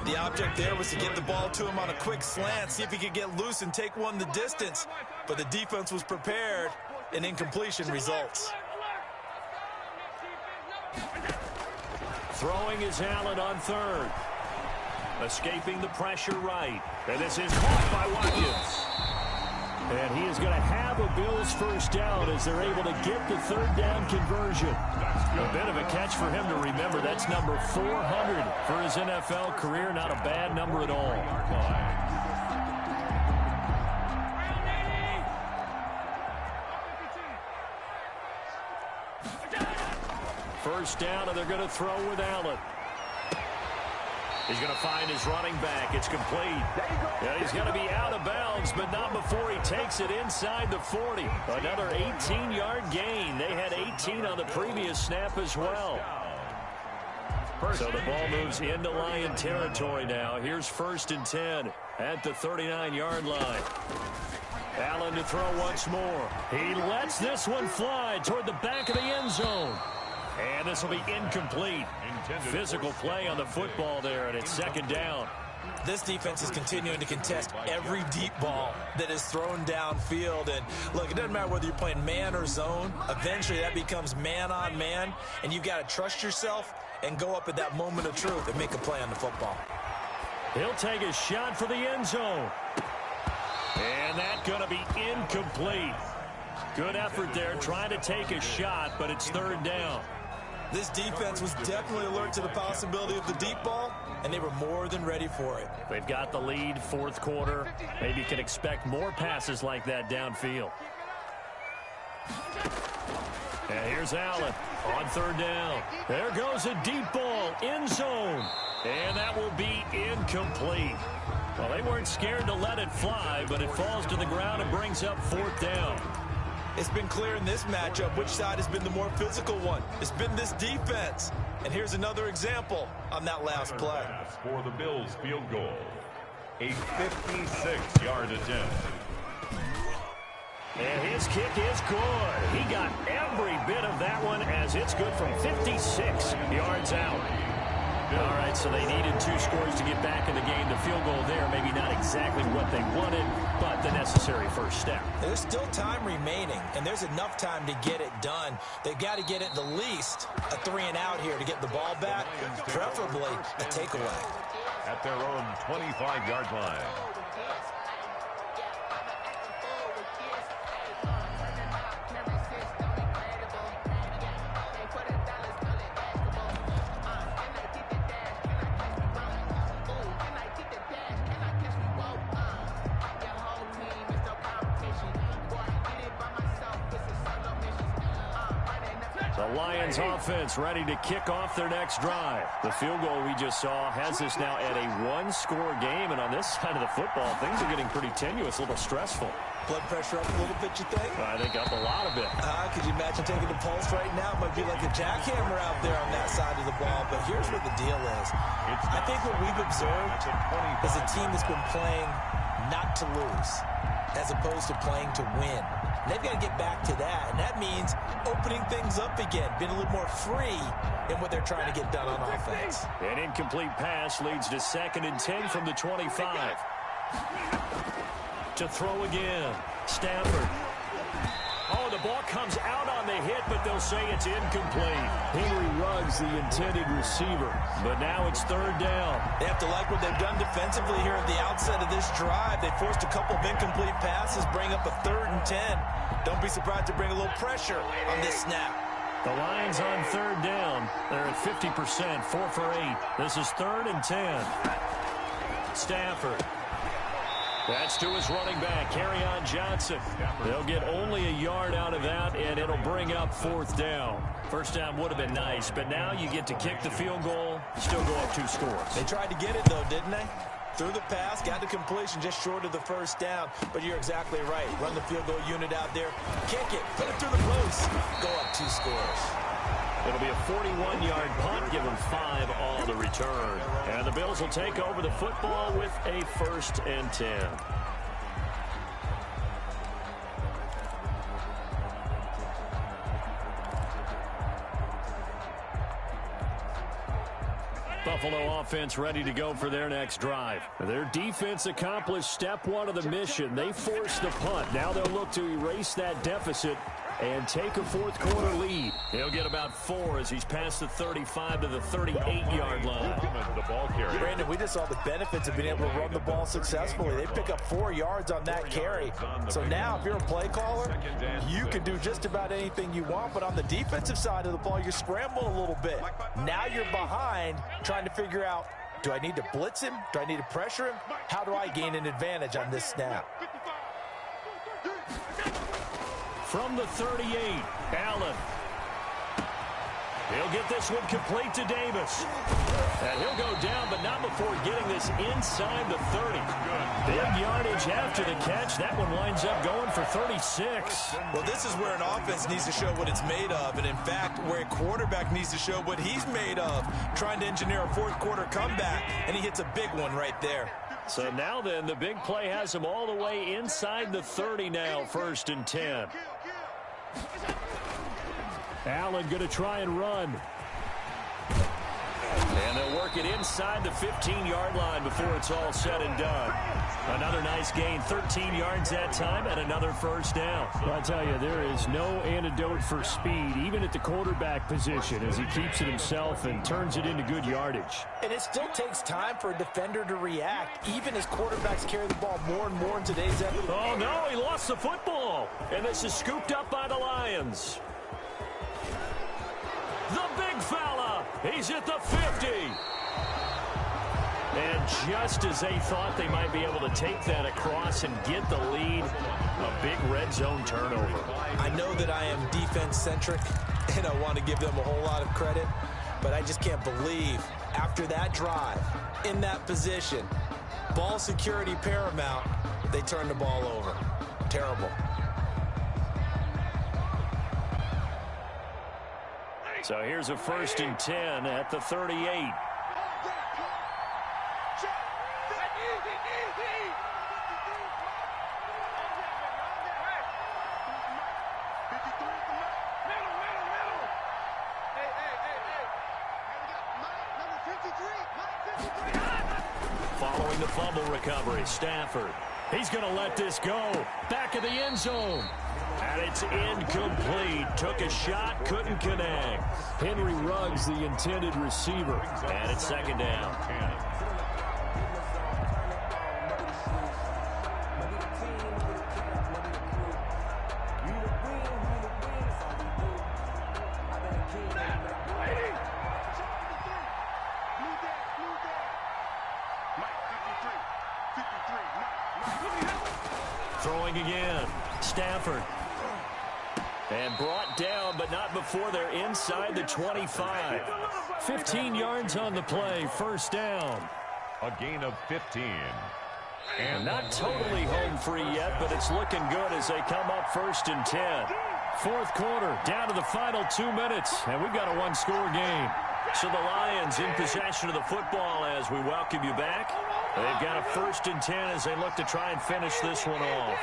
[SPEAKER 5] The object there was to get the ball to him on a quick slant, see if he could get loose and take one the distance. But the defense was prepared, and incompletion results.
[SPEAKER 1] Throwing is Allen on third. Escaping the pressure right. And this is caught by Watkins. And he is going to have a Bills first down as they're able to get the third down conversion. A bit of a catch for him to remember. That's number 400 for his NFL career. Not a bad number at all. First down, and they're going to throw with Allen. He's going to find his running back. It's complete. Yeah, he's going to be out of bounds, but not before he takes it inside the 40. Another 18-yard gain. They had 18 on the previous snap as well. So the ball moves into Lion territory now. Here's first and 10 at the 39-yard line. Allen to throw once more. He lets this one fly toward the back of the end zone. And this will be incomplete. Physical play on the football there, and it's second down.
[SPEAKER 5] This defense is continuing to contest every deep ball that is thrown downfield. And look, it doesn't matter whether you're playing man or zone. Eventually that becomes man on man, and you've got to trust yourself and go up at that moment of truth and make a play on the football.
[SPEAKER 1] He'll take a shot for the end zone. And that's going to be incomplete. Good effort there trying to take a shot, but it's third down.
[SPEAKER 5] This defense was definitely alert to the possibility of the deep ball, and they were more than ready for it.
[SPEAKER 1] They've got the lead, fourth quarter. Maybe you can expect more passes like that downfield. And here's Allen on third down. There goes a deep ball, end zone. And that will be incomplete. Well, they weren't scared to let it fly, but it falls to the ground and brings up fourth down.
[SPEAKER 5] It's been clear in this matchup which side has been the more physical one. It's been this defense. And here's another example on that last play.
[SPEAKER 3] For the Bills field goal, a 56-yard attempt.
[SPEAKER 1] And his kick is good. He got every bit of that one as it's good from 56 yards out. All right, so they needed 2 scores to get back in the game. The field goal there, maybe not exactly what they wanted, but the necessary first step.
[SPEAKER 5] There's still time remaining, and there's enough time to get it done. They've got to get at the least a 3-and-out here to get the ball back, preferably a takeaway.
[SPEAKER 3] At their own 25-yard line.
[SPEAKER 1] The Lions offense ready to kick off their next drive. The field goal we just saw has us now at a 1-score game, and on this side of the football, things are getting pretty tenuous, a little stressful.
[SPEAKER 5] Blood pressure up a little bit, you think?
[SPEAKER 1] I think up a lot of it.
[SPEAKER 5] Could you imagine taking the pulse right now? It might be like a jackhammer out there on that side of the ball, but here's what the deal is. I think what we've observed is a team that's been playing not to lose as opposed to playing to win. And they've got to get back to that, and that means opening things up again, being a little more free in what they're trying to get done on offense.
[SPEAKER 1] An incomplete pass leads to 2nd and 10 from the 25. To throw again, Stafford. Oh, the ball comes out on the hit, but they'll say it's incomplete. Henry Ruggs, the intended receiver, but now it's third down.
[SPEAKER 5] They have to like what they've done defensively here at the outset of this drive. They forced a couple of incomplete passes, bring up a 3rd and 10. Don't be surprised to bring a little pressure on this snap.
[SPEAKER 1] The Lions on third down. They're at 50%, 4 for 8. This is 3rd and 10. Stafford. That's to his running back, Kerryon Johnson. They'll get only a yard out of that, and it'll bring up 4th down. First down would have been nice, but now you get to kick the field goal, still go up 2 scores.
[SPEAKER 5] They tried to get it, though, didn't they? Threw the pass, got the completion just short of the first down. But you're exactly right. Run the field goal unit out there. Kick it. Put it through the post. Go up 2 scores.
[SPEAKER 1] It'll be a 41-yard punt. Give them 5 on the return. And the Bills will take over the football with a 1st and 10. Buffalo offense ready to go for their next drive. Their defense accomplished step 1 of the mission. They forced the punt. Now they'll look to erase that deficit and take a 4th quarter lead. He'll get about 4 as he's past the 35 to the 38-yard line.
[SPEAKER 5] Brandon, we just saw the benefits of being able to run the ball successfully. They pick up 4 yards on that carry. So now if you're a play caller, you can do just about anything you want. But on the defensive side of the ball, you scramble a little bit. Now you're behind trying to figure out, do I need to blitz him? Do I need to pressure him? How do I gain an advantage on this snap?
[SPEAKER 1] From the 38, Allen. He'll get this one complete to Davis. And he'll go down, but not before getting this inside the 30. Big yardage after the catch. That one winds up going for 36.
[SPEAKER 5] Well, this is where an offense needs to show what it's made of. And, in fact, where a quarterback needs to show what he's made of, trying to engineer a 4th quarter comeback. And he hits a big one right there.
[SPEAKER 1] So now then, the big play has him all the way inside the 30 now, 1st and 10. Allen going to try and run. And they'll work it inside the 15-yard line before it's all said and done. Another nice gain, 13 yards that time, and another 1st down. Well, I tell you, there is no antidote for speed, even at the quarterback position, as he keeps it himself and turns it into good yardage.
[SPEAKER 5] And it still takes time for a defender to react, even as quarterbacks carry the ball more and more in today's epoch.
[SPEAKER 1] Oh, no, he lost the football. And this is scooped up by the Lions. The big fella, he's at the 50. And just as they thought they might be able to take that across and get the lead, a big red zone turnover.
[SPEAKER 5] I know that I am defense-centric, and I want to give them a whole lot of credit, but I just can't believe after that drive, in that position, ball security paramount, they turned the ball over. Terrible.
[SPEAKER 1] So here's a 1st and 10 at the 38. Following the fumble recovery, Stafford. He's going to let this go. Back of the end zone. And it's incomplete. Took a shot, couldn't connect. Henry Ruggs, the intended receiver. And it's 2nd down. Throwing again. Stafford. And brought down, but not before they're inside the 25. 15 yards on the play, 1st down.
[SPEAKER 3] A gain of 15.
[SPEAKER 1] And not totally home free yet, but it's looking good as they come up 1st and 10. 4th quarter, down to the final 2 minutes, and we've got a 1-score game. So the Lions in possession of the football as we welcome you back. They've got a 1st and 10 as they look to try and finish this one off.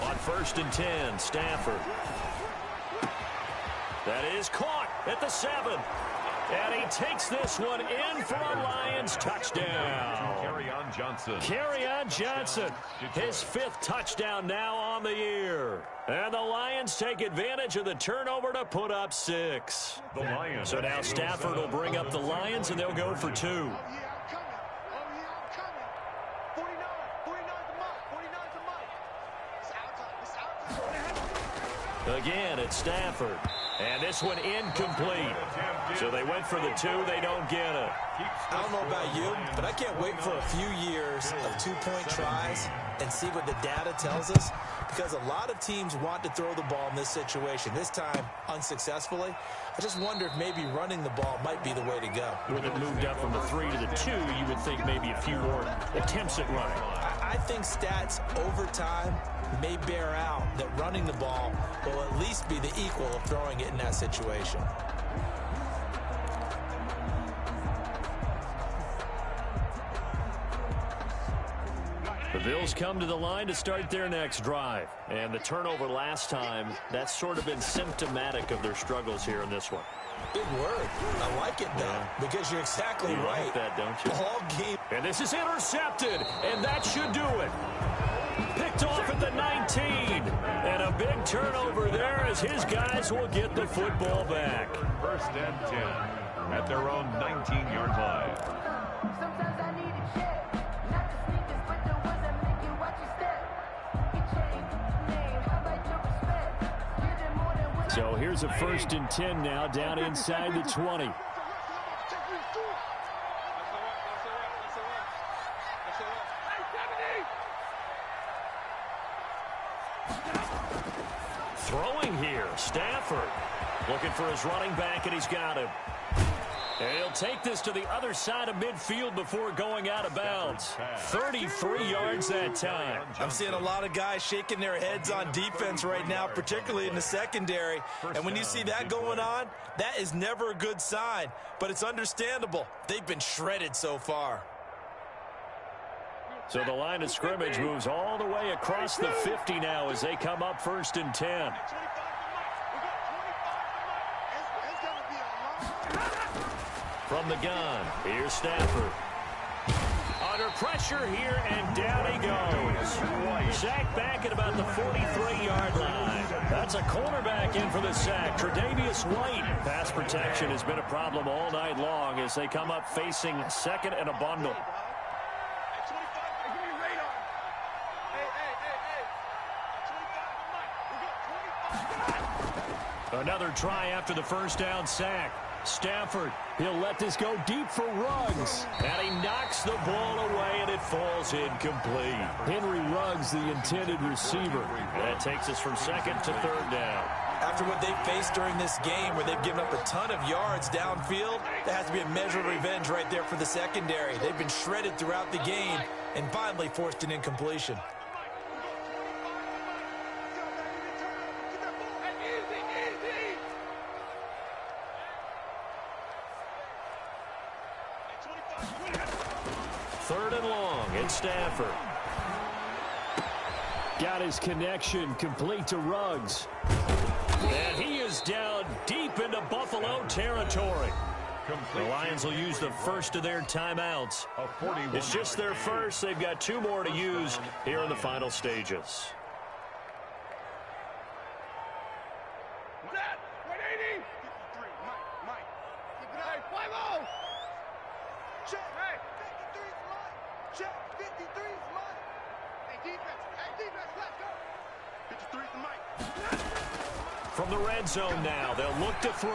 [SPEAKER 1] On 1st and 10, Stafford. That is caught at the 7. And he takes this one in for a Lions touchdown. Kerryon Johnson, his 5th touchdown now on the year. And the Lions take advantage of the turnover to put up 6. So now Stafford will bring up the Lions, and they'll go for 2. Again, it's Stafford. And this one incomplete. So they went for the 2. They don't get it.
[SPEAKER 5] I don't know about you, but I can't wait for a few years of two-point tries and see what the data tells us, because a lot of teams want to throw the ball in this situation, this time unsuccessfully. I just wonder if maybe running the ball might be the way to go.
[SPEAKER 1] With it moved up from the 3 to the 2, you would think maybe a few more attempts at running.
[SPEAKER 5] I think stats over time may bear out that running the ball will at least be the equal of throwing it in that situation.
[SPEAKER 1] The Bills come to the line to start their next drive. And the turnover last time, that's sort of been symptomatic of their struggles here in this one.
[SPEAKER 5] Big word. I like it, though, because you're exactly right.
[SPEAKER 1] You like that, don't you?
[SPEAKER 5] All game.
[SPEAKER 1] And this is intercepted, and that should do it. Picked off at the 19. And a big turnover there as his guys will get the football back.
[SPEAKER 3] 1st and 10 at their own 19-yard line.
[SPEAKER 6] Sometimes I need a check, not the sneakers, but the ones that make you watch your step. You change name, how about your respect? Give them more than what
[SPEAKER 1] So here's a 1st and 10 now, down inside the 20. Throwing here, Stafford. Looking for his running back, and he's got him. And he'll take this to the other side of midfield before going out of bounds. 33 yards that time.
[SPEAKER 5] I'm seeing a lot of guys shaking their heads on defense right now, particularly in the secondary. And when you see that going on, that is never a good sign. But it's understandable. They've been shredded so far.
[SPEAKER 1] So the line of scrimmage moves all the way across the 50 now as they come up 1st and 10. From the gun, here's Stafford. Under pressure here, and down he goes. Sacked back at about the 43-yard line. That's a cornerback in for the sack, Tre'Davious White. Pass protection has been a problem all night long as they come up facing 2nd and a bundle. Another try after the 1st down sack. Stafford, he'll let this go deep for Ruggs. And he knocks the ball away, and it falls incomplete. Henry Ruggs, the intended receiver. That takes us from 2nd to 3rd down.
[SPEAKER 5] After what they've faced during this game, where they've given up a ton of yards downfield, there has to be a measure of revenge right there for the secondary. They've been shredded throughout the game and finally forced an incompletion.
[SPEAKER 1] Stafford. Got his connection complete to Ruggs. And he is down deep into Buffalo territory. The Lions will use the first of their timeouts. It's just their first. They've got 2 more to use here in the final stages. From the red zone now, they'll look to throw.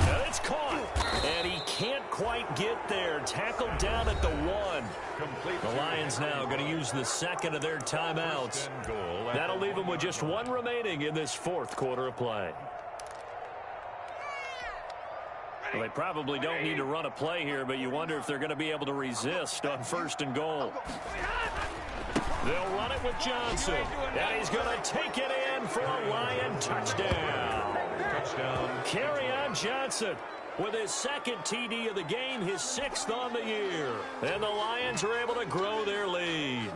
[SPEAKER 1] And it's caught. And he can't quite get there. Tackled down at the 1. The Lions now going to use the 2nd of their timeouts. That'll leave them with just 1 remaining in this 4th quarter of play. Well, they probably don't need to run a play here, but you wonder if they're going to be able to resist on 1st and goal. They'll run it with Johnson. And he's going to take it in for a Lion touchdown. Kerryon Johnson with his 2nd TD of the game, his 6th on the year. And the Lions are able to grow their lead.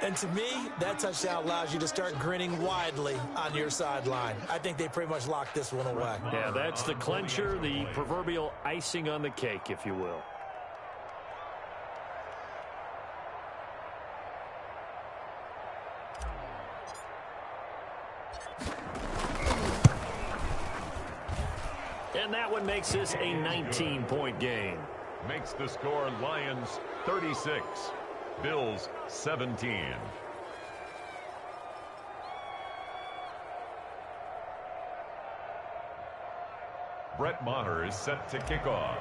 [SPEAKER 5] And to me, that touchdown allows you to start grinning widely on your sideline. I think they pretty much locked this one away.
[SPEAKER 1] Yeah, that's the clincher, the proverbial icing on the cake, if you will. And that one makes this a 19-point game.
[SPEAKER 3] Makes the score Lions 36, Bills 17. Brett Maher is set to kick off.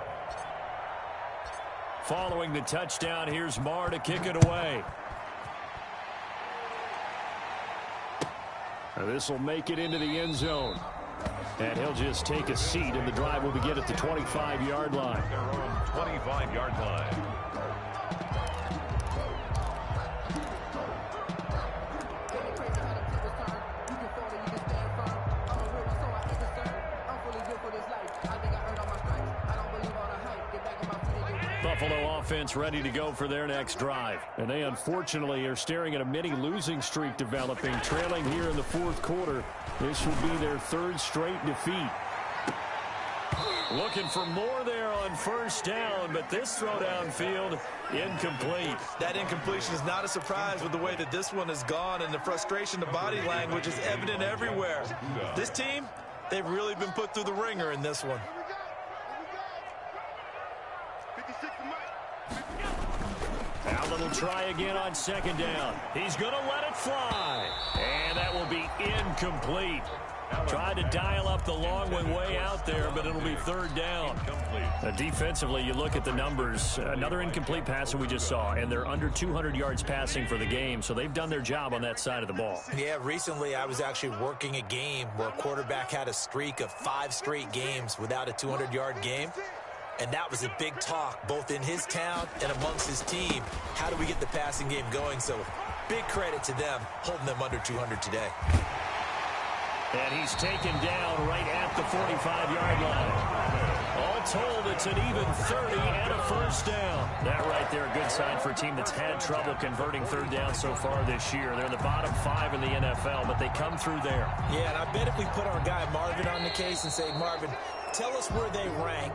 [SPEAKER 1] Following the touchdown, here's Maher to kick it away. This will make it into the end zone. And he'll just take a seat, and the drive will begin at the 25-yard line.
[SPEAKER 3] Their own 25-yard line.
[SPEAKER 1] Buffalo offense ready to go for their next drive. And they unfortunately are staring at a mini losing streak developing, trailing here in the fourth quarter. This will be their third straight defeat. Looking for more there on first down, but this throw downfield incomplete.
[SPEAKER 5] That incompletion is not a surprise with the way that this one has gone, and the frustration, the body language is evident everywhere. This team, they've really been put through the ringer in this one.
[SPEAKER 1] Allen will try again on second down. He's going to let it fly. And that will be incomplete. Tried to dial up the long way out there, but it'll be third down. Defensively, you look at the numbers. Another incomplete pass that we just saw, and they're under 200 yards passing for the game, so they've done their job on that side of the ball.
[SPEAKER 5] Yeah, recently I was actually working a game where a quarterback had a streak of 5 straight games without a 200-yard game. And that was a big talk, both in his town and amongst his team. How do we get the passing game going? So big credit to them, holding them under 200 today.
[SPEAKER 1] And he's taken down right at the 45-yard line. All told, it's an even 30 and a first down. That right there, a good sign for a team that's had trouble converting third down so far this year. They're in the bottom 5 in the NFL, but they come through there.
[SPEAKER 5] Yeah, and I bet if we put our guy Marvin on the case and say, Marvin, tell us where they rank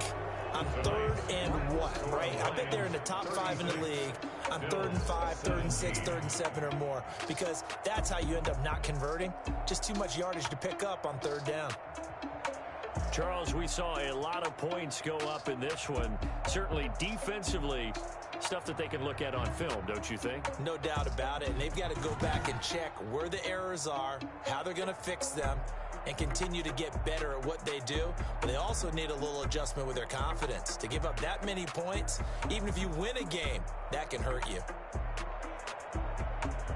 [SPEAKER 5] on third and what, right? I bet they're in the top 5 in the league on 3rd and 5, 3rd and 6, 3rd and 7 or more, because that's how you end up not converting. Just too much yardage to pick up on third down.
[SPEAKER 1] Charles, we saw a lot of points go up in this one. Certainly defensively, stuff that they can look at on film, don't you think?
[SPEAKER 5] No doubt about it. And they've got to go back and check where the errors are, how they're going to fix them, and continue to get better at what they do. But they also need a little adjustment with their confidence. To give up that many points, even if you win a game, that can hurt you.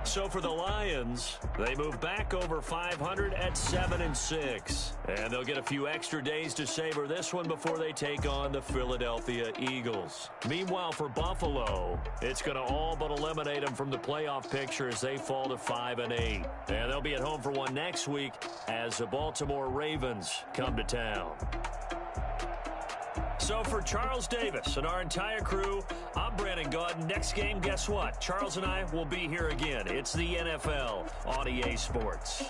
[SPEAKER 1] So for the Lions, they move back over 500 at 7-6. And they'll get a few extra days to savor this one before they take on the Philadelphia Eagles. Meanwhile, for Buffalo, it's going to all but eliminate them from the playoff picture as they fall to 5-8. And they'll be at home for one next week as the Baltimore Ravens come to town. So for Charles Davis and our entire crew, I'm Brandon Gaudin. Next game, guess what? Charles and I will be here again. It's the NFL on EA Sports.